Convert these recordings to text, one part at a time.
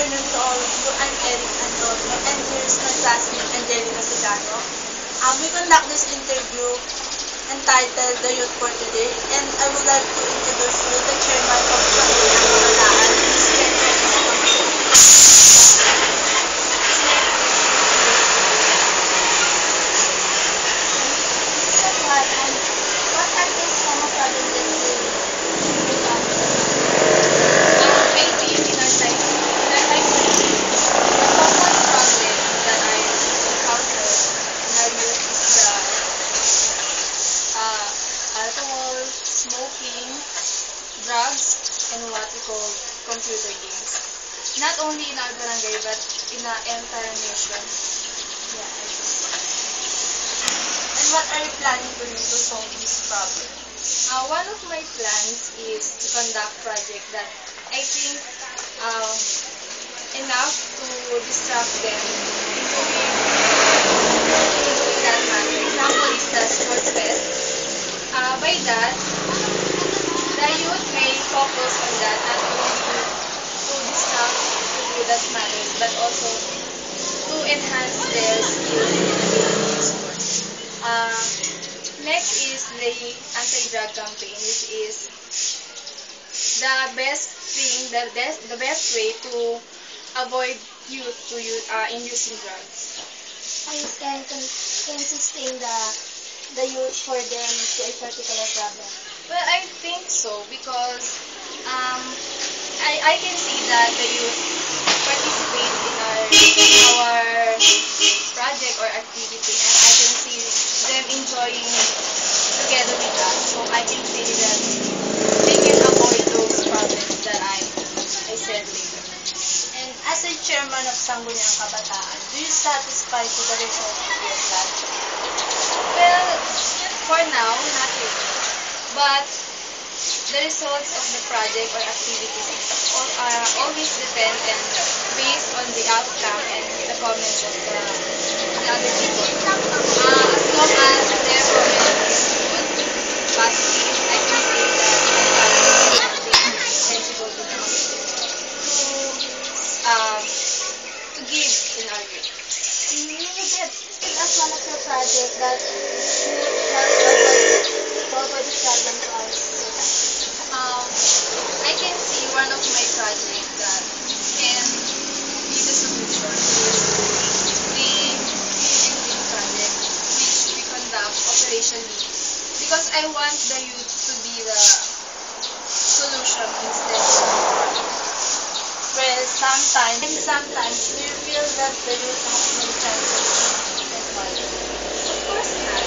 Afternoon to all of you. I'm Eric Antonio, and here's my classmate Angelica Sugano. We conduct this interview entitled The Youth for Today, and I would like to introduce you the chairman of Sangguniang Kabataan, Ms. Kendra Escampo. What are those common problems that you encounter? I think in our side, that I see the common problem that I encounter in our youth is the alcohol, smoking, drugs, and what we call computer games. Not only in our barangay but in the entire nation. Yeah, I think so. And what are you planning to do to solve this problem? One of my plans is to conduct project that I think enough to distract them into that matter. Example is the sports fest. By that, the youth may focus on that, not only to distract to do that matters, but also to enhance their skills in the sports. Next is the anti-drug campaign, which is the best thing, the best way to avoid youth to in using drugs. Can sustain the youth for them to a particular problem? Well, I think so because I can see that the youth participate in our project or activity, and I can see them enjoying together with us. So I can say that they can avoid those problems that I said later. And as a chairman of Sangguniang Kabataan, do you satisfied with the result of your plan? Well, for now, not really. But the results of the project or activities always depend and based on the outcome and the comments of the other people. As long as their comment is good, positive, I can say that my project is sensible enough to give in our youth. You get it as one of your projects that you help to avoid the problem to our society. I can see one of my projects that can be the solution is the Clean and Green project, which we conduct Operation Lead. Because I want the youth to be the solution instead of the problem. Well, sometimes do you feel that the youth has no chance of being involved? Of course not.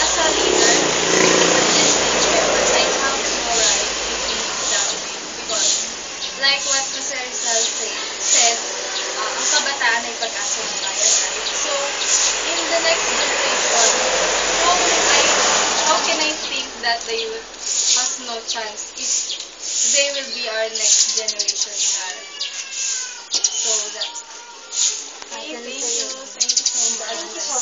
As a leader, but I have no right to think that way because like what Jose Rizal said, ang kabataan ay pag-asa ng bayan, right? So, in the next generation, how can I think that the youth has no chance if they will be our next generation? So, that's it. Thank you so much. Thank you po.